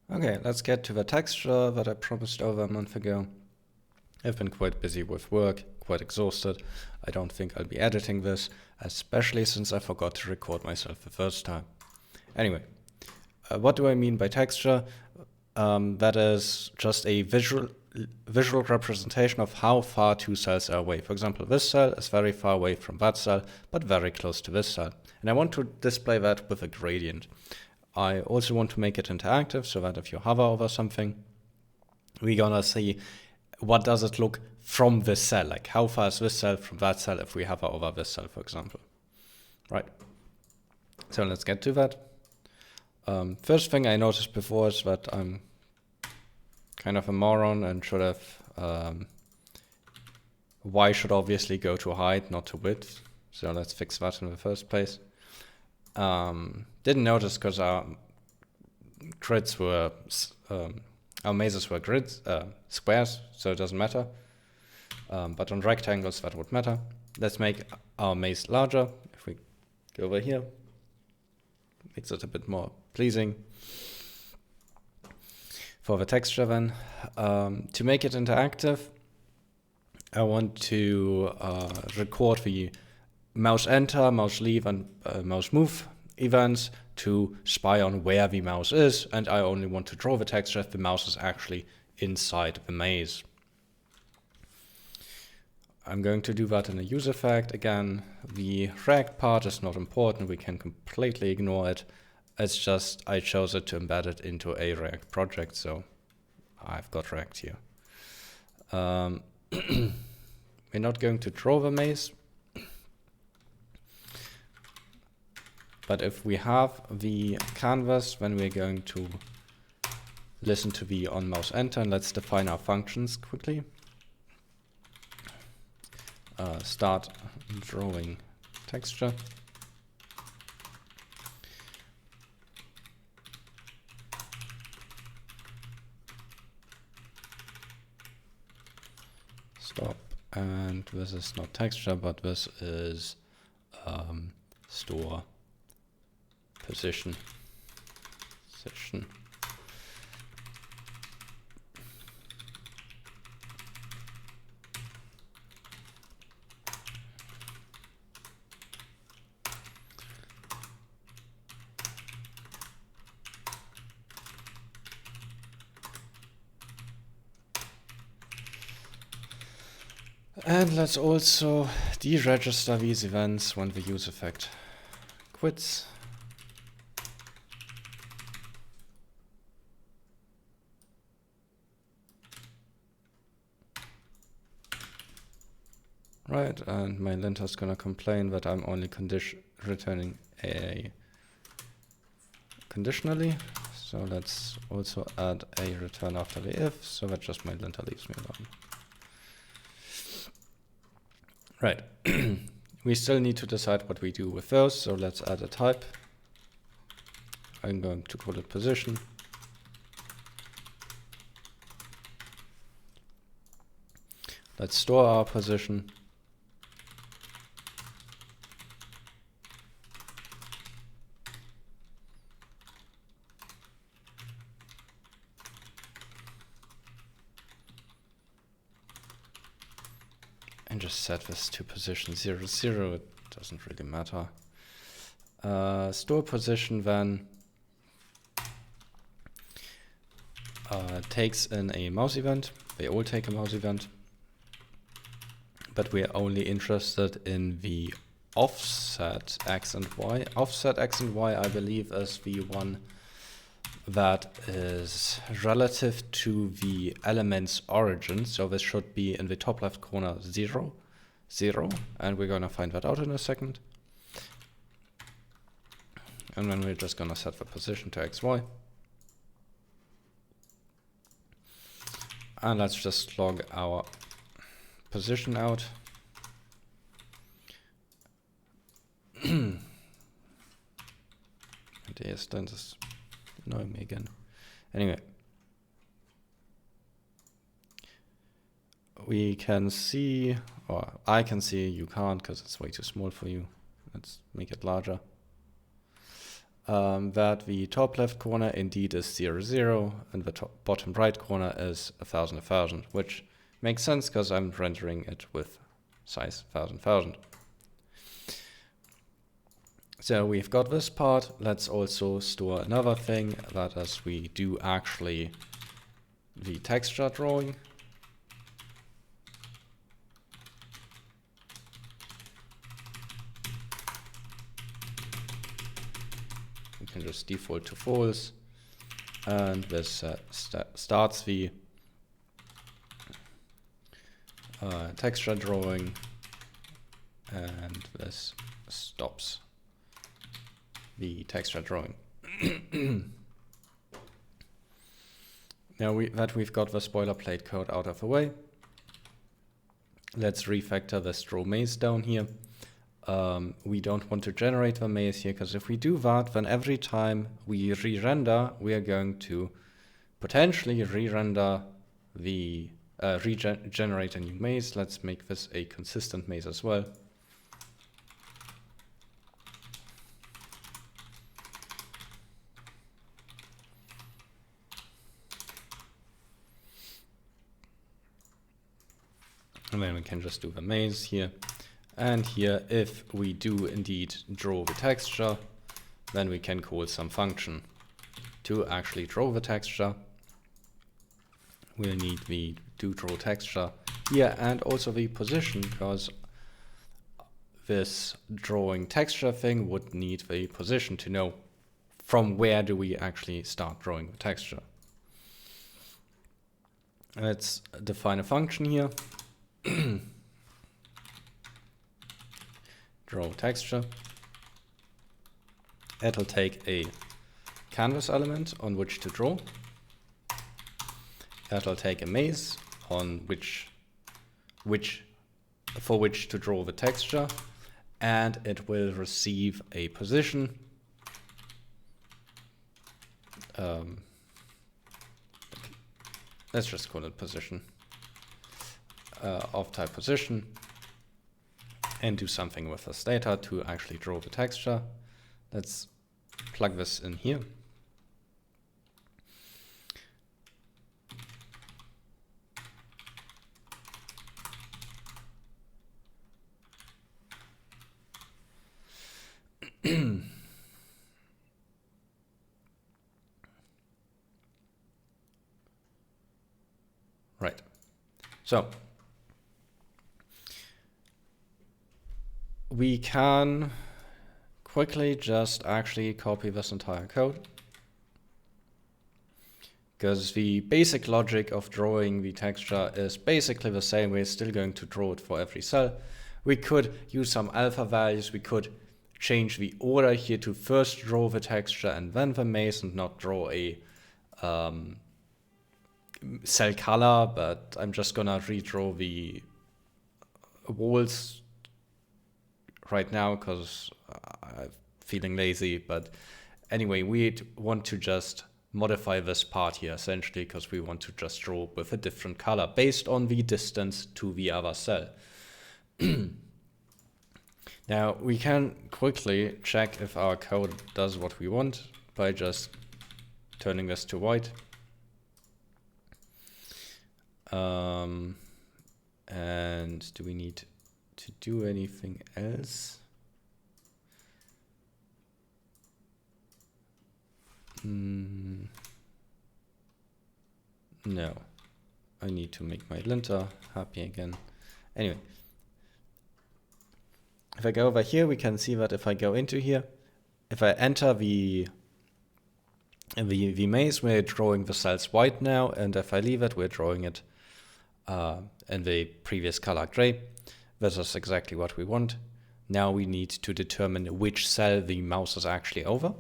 Okay, let's get to the texture that I promised over a month ago. I've been quite busy with work, quite exhausted. I don't think I'll be editing this, especially since I forgot to record myself the first time. Anyway, what do I mean by texture? That is just a visual representation of how far two cells are away. For example, this cell is very far away from that cell, but very close to this cell. And I want to display that with a gradient. I also want to make it interactive so that if you hover over something, we're gonna see what does it look from this cell, like how far is this cell from that cell if we hover over this cell, for example. Right. So let's get to that. First thing I noticed before is that I'm kind of a moron and should have Y should obviously go to height, not to width. So let's fix that in the first place. Didn't notice because our grids were our mazes were grids, squares, so it doesn't matter. But on rectangles that would matter. Let's make our maze larger. If we go over here, makes it a bit more pleasing for the texture then. To make it interactive, I want to record the mouse enter, mouse leave, and mouse move events to spy on where the mouse is, and I only want to draw the texture if the mouse is actually inside the maze. I'm going to do that in a use effect. Again, the React part is not important, we can completely ignore it. It's just I chose it to embed it into a React project, so I've got React here. We're not going to draw the maze, but if we have the canvas, then we're going to listen to the on mouse enter, and let's define our functions quickly. Start drawing texture. Stop. And this is not texture, but this is store position. And let's also deregister these events when the use effect quits. Right, and my linter is gonna complain that I'm only returning a conditionally. So let's also add a return after the if, so that just my linter leaves me alone. Right, we still need to decide what we do with those, so let's add a type. I'm going to call it position. Let's store our position. And just set this to position 0, 0, it doesn't really matter. Store position then takes in a mouse event. They all take a mouse event, but we're only interested in the offset x and y. Offset x and y, I believe, is the one that is relative to the element's origin. So this should be in the top left corner 0, 0, and we're gonna find that out in a second. And then we're just gonna set the position to xy. And let's just log our position out. And yes, then this annoying me again. Anyway, we can see, or I can see, you can't because it's way too small for you. Let's make it larger. that the top left corner indeed is 0, 0, and the top bottom right corner is 1000, 1000, which makes sense because I'm rendering it with size 1000, 1000. So we've got this part. Let's also store another thing, that is we do actually the texture drawing. We can just default to false, and this starts the texture drawing, and this stops the texture drawing. Now that we've got the boilerplate code out of the way, let's refactor this draw maze down here. We don't want to generate the maze here, because if we do that, then every time we re-render, we are going to potentially re-render the regenerate a new maze. Let's make this a consistent maze as well. And then we can just do the maze here. And here, if we do indeed draw the texture, then we can call some function to actually draw the texture. We'll need the doDrawTexture here, and also the position, because this drawing texture thing would need the position to know from where do we actually start drawing the texture. Let's define a function here. Draw texture. It'll take a canvas element on which to draw. It'll take a maze on for which to draw the texture, and it will receive a position. Let's just call it position. Of type position, and do something with this data to actually draw the texture. Let's plug this in here. Right. So we can quickly just actually copy this entire code, because the basic logic of drawing the texture is basically the same. We're still going to draw it for every cell. We could use some alpha values. We could change the order here to first draw the texture and then the maze, and not draw a cell color, but I'm just gonna redraw the walls right now because I'm feeling lazy. But anyway, we want to just modify this part here essentially, because we want to just draw with a different color based on the distance to the other cell. Now we can quickly check if our code does what we want by just turning this to white. And do we need to do anything else? No, I need to make my linter happy again. Anyway, if I go over here, we can see that if I go into here, if I enter the maze, we're drawing the cells white now, and if I leave it, we're drawing it in the previous color gray. This is exactly what we want. Now we need to determine which cell the mouse is actually over.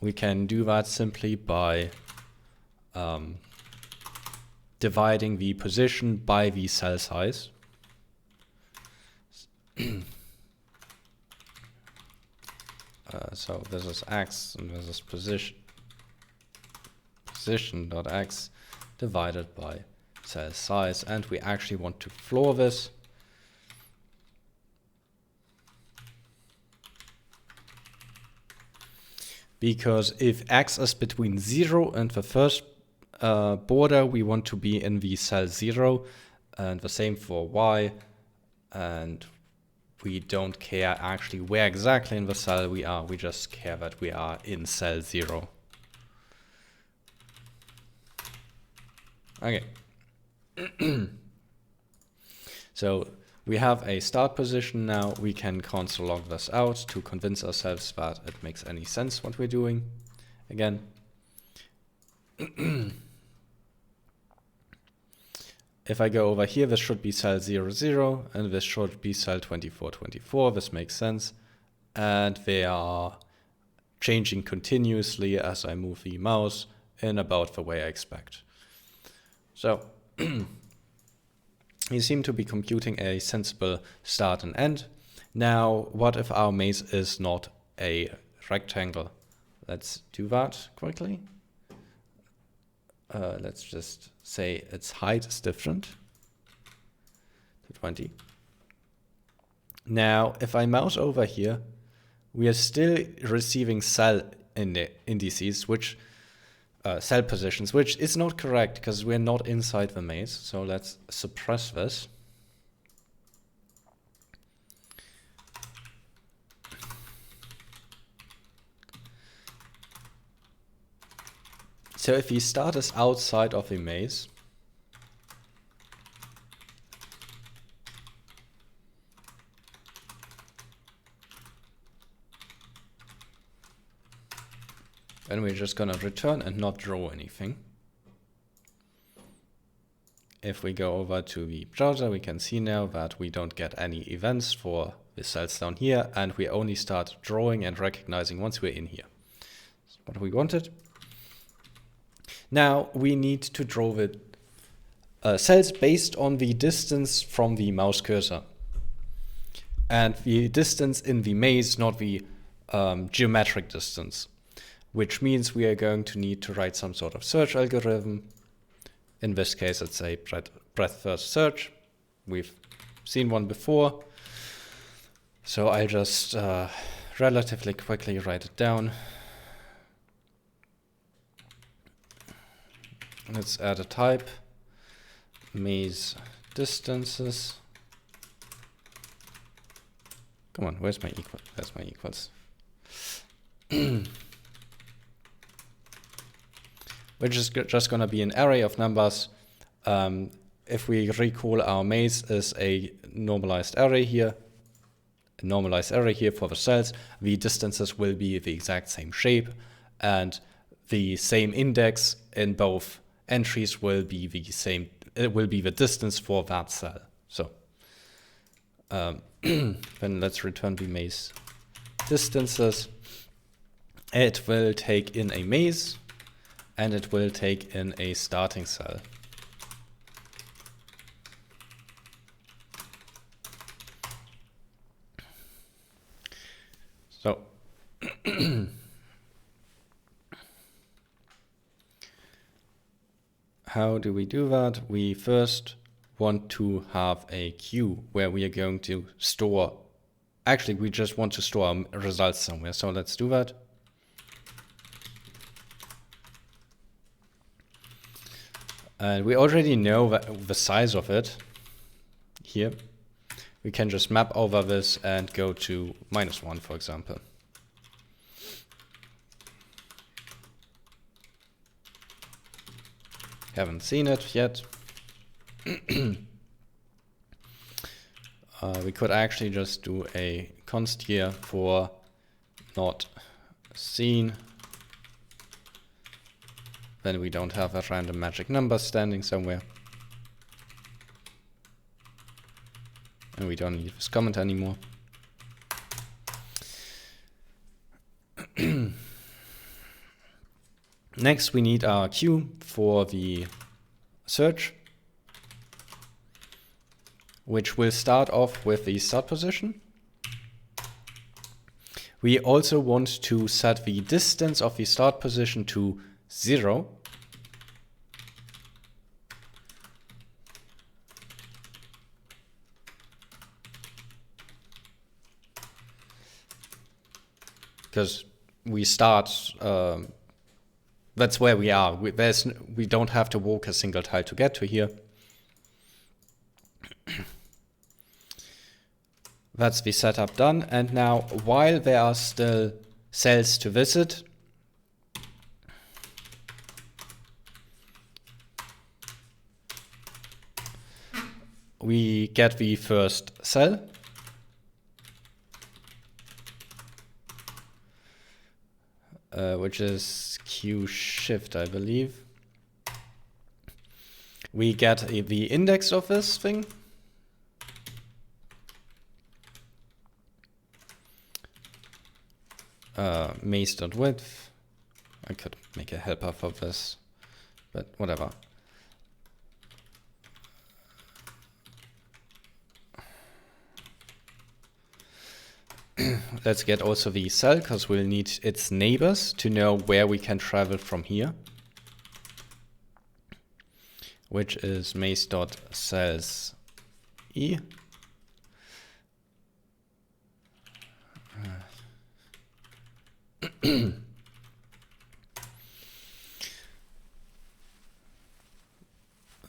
We can do that simply by dividing the position by the cell size. So this is x and this is position.x divided by cell size, and we actually want to floor this. because if x is between 0 and the first border, we want to be in the cell 0, and the same for y, and we don't care actually where exactly in the cell we are, we just care that we are in cell 0. Okay. So we have a start position now. We can console log this out to convince ourselves that it makes any sense what we're doing. Again, if I go over here, this should be cell 0, 0, and this should be cell 24, 24. This makes sense. And they are changing continuously as I move the mouse in about the way I expect. So you seem to be computing a sensible start and end. Now, what if our maze is not a rectangle? Let's do that quickly. Let's just say its height is different to 20. Now, if I mouse over here, we are still receiving cell indices, which cell positions, which is not correct because we're not inside the maze. So let's suppress this. So if we start us outside of the maze, then we're just gonna return and not draw anything. If we go over to the browser, we can see now that we don't get any events for the cells down here, and we only start drawing and recognizing once we're in here. That's what we wanted. Now we need to draw the cells based on the distance from the mouse cursor. And the distance in the maze, not the geometric distance. Which means we are going to need to write some sort of search algorithm. In this case, it's a breadth first search. We've seen one before. So I'll just relatively quickly write it down. Let's add a type, maze distances. Come on, where's my equal? There's my equals. Which is just going to be an array of numbers. If we recall, our maze is a normalized array here. A normalized array here for the cells. The distances will be the exact same shape, and the same index in both entries will be the same. It will be the distance for that cell. So then let's return the maze distances. It will take in a maze, and it will take in a starting cell. So how do we do that? We first want to have a queue where we are going to store. Actually, we just want to store our results somewhere. So let's do that. And we already know the size of it here. We can just map over this and go to -1, for example. Haven't seen it yet. We could actually just do a const here for not seen. Then we don't have a random magic number standing somewhere. And we don't need this comment anymore. Next, we need our queue for the search, which will start off with the start position. We also want to set the distance of the start position to 0. Because we start, that's where we are. We don't have to walk a single tile to get to here. That's the setup done. And now, while there are still cells to visit, we get the first cell. Which is Q shift, I believe. We get the index of this thing. Maze.width. I could make a helper for this, but whatever. Let's get also the cell, because we'll need its neighbors to know where we can travel from here. Which is maze.cells e.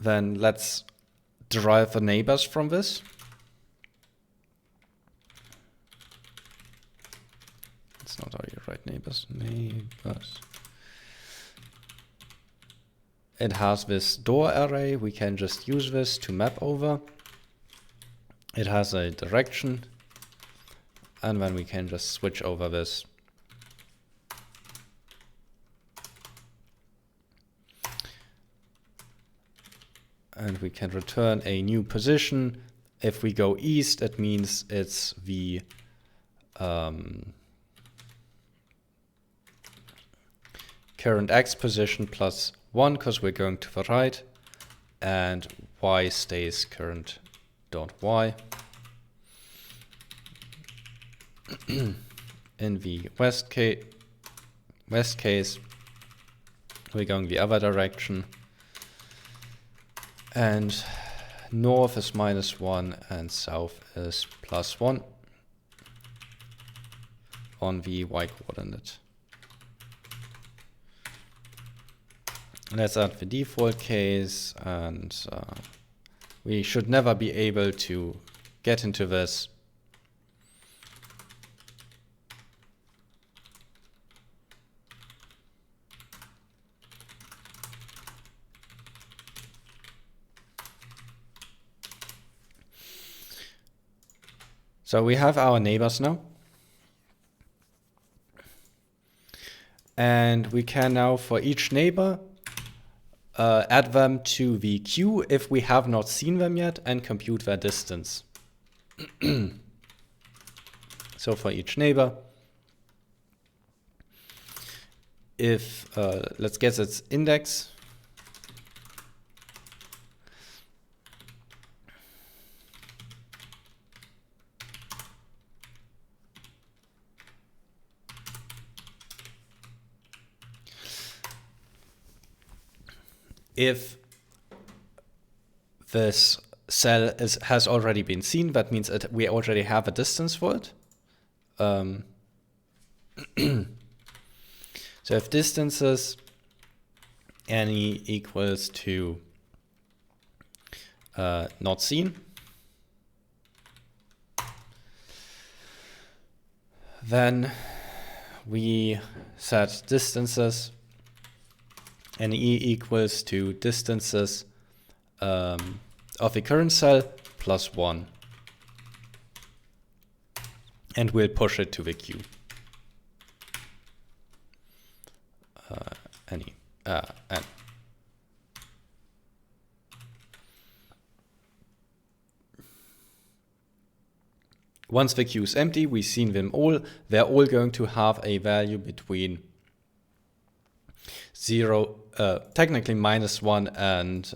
Then let's derive the neighbors from this. It's not our right neighbors. Neighbors. It has this door array. We can just use this to map over. It has a direction. And then we can just switch over this. And we can return a new position. If we go east, it means it's the current X position plus 1, because we're going to the right, and Y stays current dot Y. In the west case, we're going the other direction, and north is -1 and south is +1 on the Y coordinate. Let's add the default case, and we should never be able to get into this. So we have our neighbors now. And we can now, for each neighbor, add them to the queue if we have not seen them yet, and compute their distance. So for each neighbor, if let's guess its index. If this cell has already been seen, that means we already have a distance for it. So if distances any equals to not seen, then we set distances and E equals to distances of the current cell plus 1. And we'll push it to the queue. And once the queue is empty, we've seen them all. They're all going to have a value between 0, technically -1 and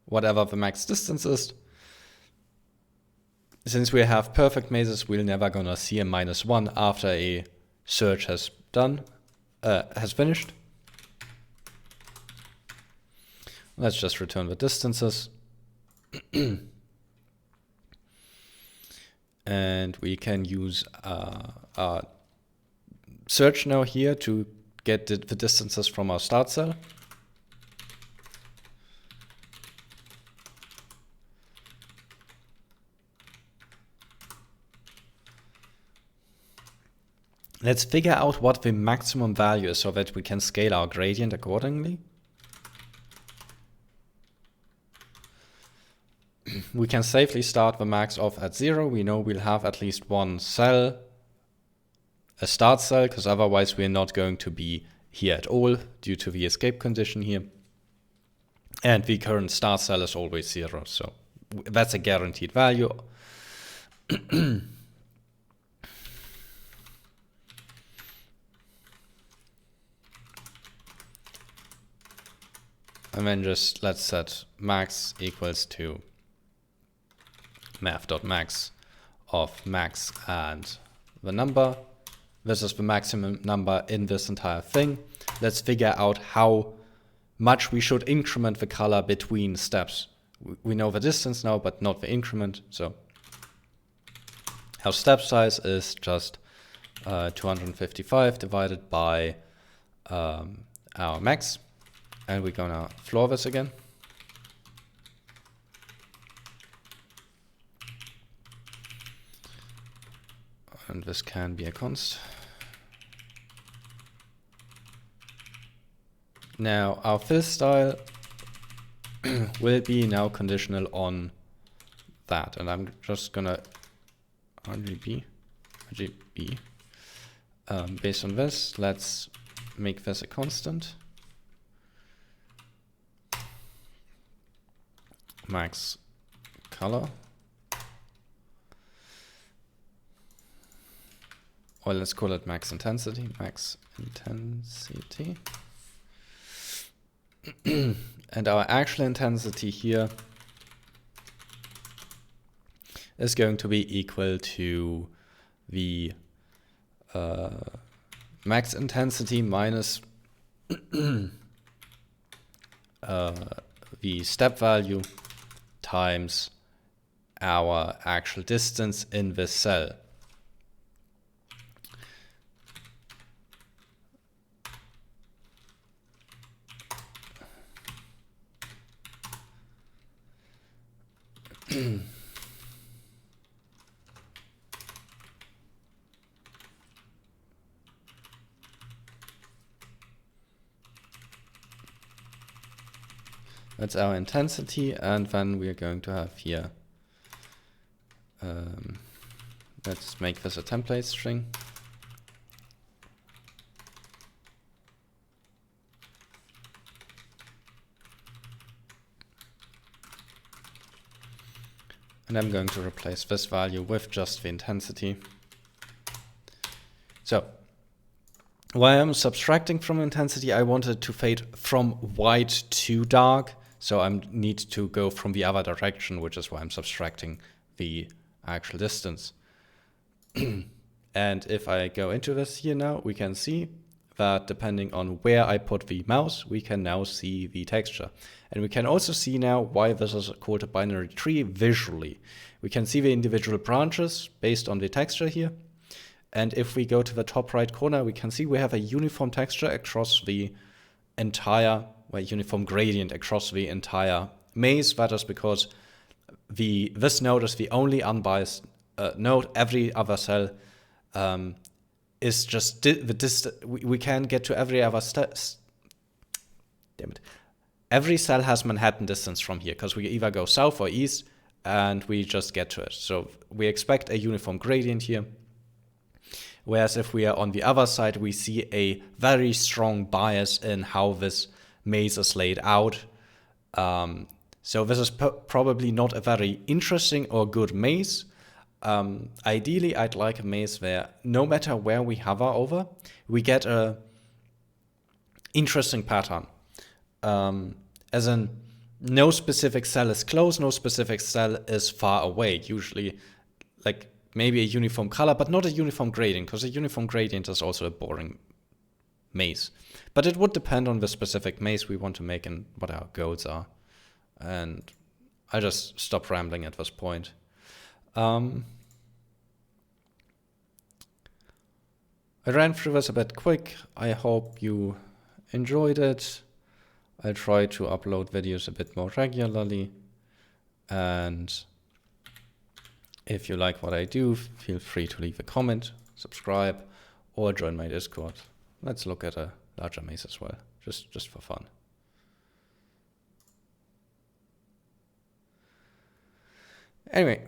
whatever the max distance is. Since we have perfect mazes, we're never gonna see a -1 after a search has finished. Let's just return the distances. And we can use search now here to get the distances from our start cell. Let's figure out what the maximum value is so that we can scale our gradient accordingly. We can safely start the max off at 0. We know we'll have at least one cell, a start cell, because otherwise we're not going to be here at all due to the escape condition here. And the current start cell is always 0, so that's a guaranteed value. And then just let's set max equals to math.max of max and the number. This is the maximum number in this entire thing. Let's figure out how much we should increment the color between steps. We know the distance now, but not the increment. So our step size is just 255 divided by our max. And we're gonna floor this again. And this can be a const. Now our fill style will be now conditional on that. And I'm just gonna RGB. Based on this, let's make this a constant. Max color, or let's call it max intensity, and our actual intensity here is going to be equal to the max intensity minus the step value times our actual distance in this cell. That's our intensity, and then we're going to have here, let's make this a template string. And I'm going to replace this value with just the intensity. So, while I'm subtracting from intensity, I wanted to fade from white to dark. So I need to go from the other direction, which is why I'm subtracting the actual distance. And if I go into this here now, we can see that depending on where I put the mouse, we can now see the texture. And we can also see now why this is called a binary tree visually. We can see the individual branches based on the texture here. And if we go to the top right corner, we can see we have a uniform texture across the entire, well, uniform gradient across the entire maze. That is because this node is the only unbiased node. Every other cell is just the distance. We can get to every other damn it. Every cell has Manhattan distance from here because we either go south or east and we just get to it. So we expect a uniform gradient here. Whereas if we are on the other side, we see a very strong bias in how this maze is laid out. So this is probably not a very interesting or good maze. Ideally, I'd like a maze where no matter where we hover over, we get a interesting pattern. As in, no specific cell is close, no specific cell is far away. Usually, like maybe a uniform color, but not a uniform gradient, because a uniform gradient is also a boring maze. But it would depend on the specific maze we want to make and what our goals are. And I just stop rambling at this point. I ran through this a bit quick. I hope you enjoyed it. I'll try to upload videos a bit more regularly. And if you like what I do, feel free to leave a comment, subscribe, or join my Discord. Let's look at a larger maze as well, just for fun. Anyway,